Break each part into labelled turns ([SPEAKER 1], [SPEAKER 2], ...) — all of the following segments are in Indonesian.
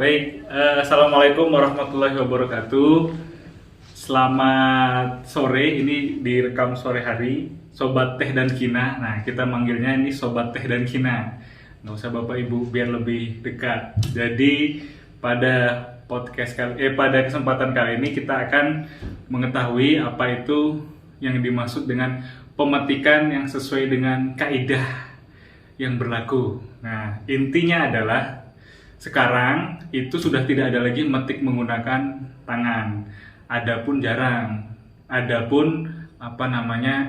[SPEAKER 1] Baik, Assalamualaikum warahmatullahi wabarakatuh. Selamat sore, ini direkam sore hari, Sobat Teh dan Kina. Nah, kita manggilnya ini Sobat Teh dan Kina. Nggak usah Bapak Ibu, biar lebih dekat. Jadi, pada pada kesempatan kali ini kita akan mengetahui apa itu yang dimaksud dengan pemetikan yang sesuai dengan kaidah yang berlaku. Nah, intinya adalah sekarang itu sudah tidak ada lagi metik menggunakan tangan. Adapun jarang. Adapun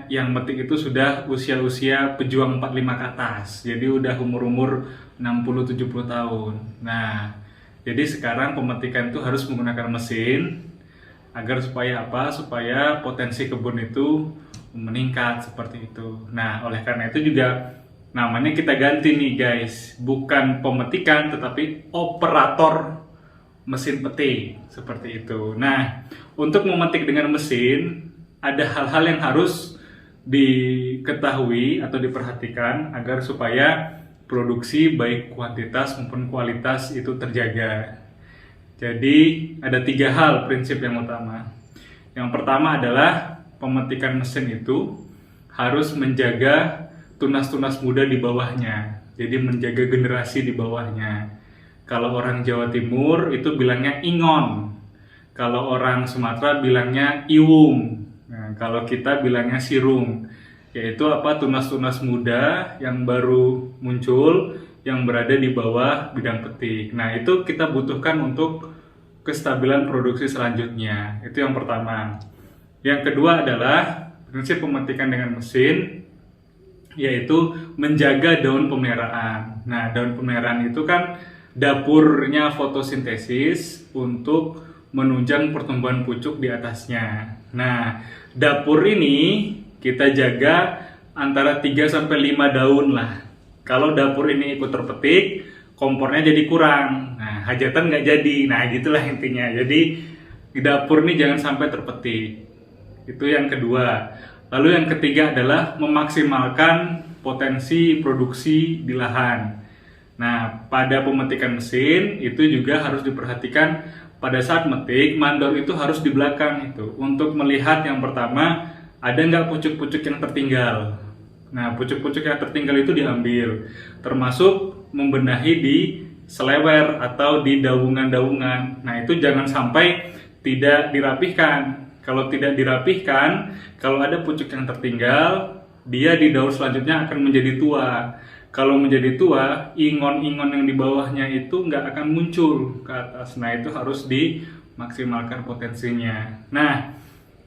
[SPEAKER 1] yang metik itu sudah usia-usia pejuang 45 ke atas. Jadi udah umur-umur 60-70 tahun. Nah, jadi sekarang pemetikan itu harus menggunakan mesin agar supaya apa? Supaya potensi kebun itu meningkat seperti itu. Nah, oleh karena itu juga namanya kita ganti nih guys, bukan pemetikan tetapi operator mesin petik seperti itu. Nah, untuk memetik dengan mesin ada hal-hal yang harus diketahui atau diperhatikan agar supaya produksi baik kuantitas maupun kualitas itu terjaga. Jadi ada 3 hal prinsip yang utama. Yang pertama adalah pemetikan mesin itu harus menjaga tunas-tunas muda di bawahnya, jadi menjaga generasi di bawahnya. Kalau orang Jawa Timur itu bilangnya ingon, kalau orang Sumatera bilangnya iwung, nah, kalau kita bilangnya sirung, yaitu tunas-tunas muda yang baru muncul yang berada di bawah bidang petik. Nah, itu kita butuhkan untuk kestabilan produksi selanjutnya. Itu yang pertama. Yang kedua adalah prinsip pemetikan dengan mesin, yaitu menjaga daun pemeliharaan. Nah, daun pemeliharaan itu kan dapurnya fotosintesis untuk menunjang pertumbuhan pucuk di atasnya. Nah, dapur ini kita jaga antara 3-5 daun lah. Kalau dapur ini ikut terpetik, kompornya jadi kurang. Nah, hajatan nggak jadi. Nah, gitulah intinya. Jadi, di dapur ini jangan sampai terpetik. Itu yang kedua. Lalu yang ketiga adalah memaksimalkan potensi produksi di lahan. Nah, pada pemetikan mesin itu juga harus diperhatikan pada saat metik, mandor itu harus di belakang itu untuk melihat yang pertama ada nggak pucuk-pucuk yang tertinggal. Nah, pucuk-pucuk yang tertinggal itu diambil, termasuk membenahi di selewer atau di daungan-daungan. Nah, itu jangan sampai tidak dirapihkan. Kalau tidak dirapihkan, kalau ada pucuk yang tertinggal, dia di daun selanjutnya akan menjadi tua. Kalau menjadi tua, ingon-ingon yang di bawahnya itu nggak akan muncul ke atas. Nah, itu harus dimaksimalkan potensinya. Nah,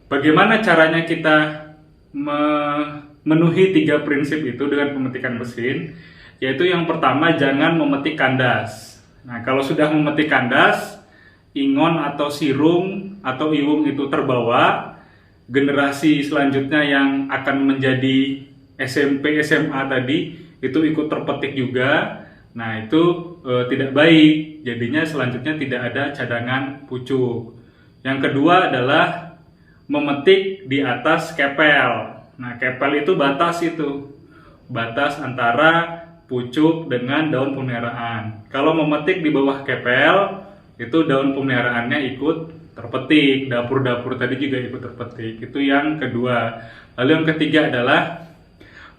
[SPEAKER 1] bagaimana caranya kita memenuhi 3 prinsip itu dengan pemetikan mesin? Yaitu yang pertama, jangan memetik kandas. Nah, kalau sudah memetik kandas, ingon atau sirung atau iwung itu terbawa, generasi selanjutnya yang akan menjadi SMP, SMA tadi itu ikut terpetik juga. Nah, itu tidak baik, jadinya selanjutnya tidak ada cadangan pucuk. Yang kedua adalah memetik di atas kepel. Nah, kepel itu batas antara pucuk dengan daun pemeliharaan. Kalau memetik di bawah kepel, itu daun pemeliharaannya ikut terpetik, dapur-dapur tadi juga ikut terpetik. Itu yang kedua. Lalu yang ketiga adalah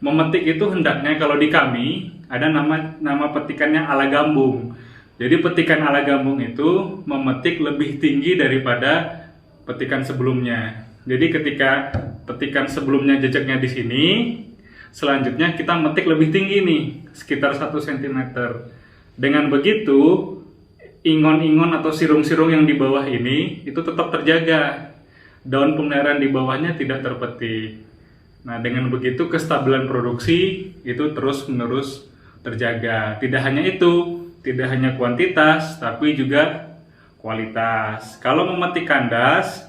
[SPEAKER 1] memetik itu hendaknya, kalau di kami ada nama petikannya ala gambung. Jadi petikan ala gambung itu memetik lebih tinggi daripada petikan sebelumnya. Jadi ketika petikan sebelumnya jejaknya di sini, selanjutnya kita metik lebih tinggi nih, sekitar 1 cm. Dengan begitu, ingon-ingon atau sirung-sirung yang di bawah ini itu tetap terjaga. Daun pemeliharaan di bawahnya tidak terpetik. Nah, dengan begitu kestabilan produksi itu terus-menerus terjaga. Tidak hanya itu, tidak hanya kuantitas, tapi juga kualitas. Kalau memetik kandas,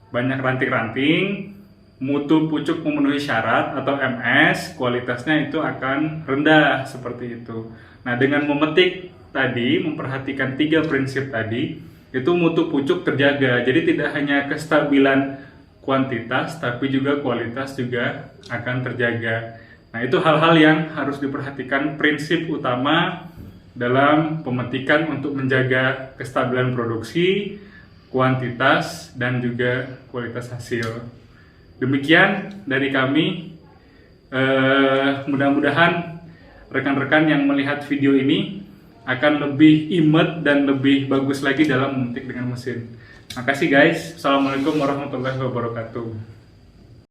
[SPEAKER 1] banyak ranting-ranting, mutu pucuk memenuhi syarat atau MS, kualitasnya itu akan rendah seperti itu. Nah, dengan memetik tadi, memperhatikan 3 prinsip tadi, itu mutu pucuk terjaga. Jadi tidak hanya kestabilan kuantitas, tapi juga kualitas juga akan terjaga. Nah, itu hal-hal yang harus diperhatikan, prinsip utama dalam pemetikan untuk menjaga kestabilan produksi, kuantitas, dan juga kualitas hasil. Demikian dari kami. Mudah-mudahan rekan-rekan yang melihat video ini akan lebih imet dan lebih bagus lagi dalam memetik dengan mesin. Makasih guys. Assalamualaikum warahmatullahi wabarakatuh.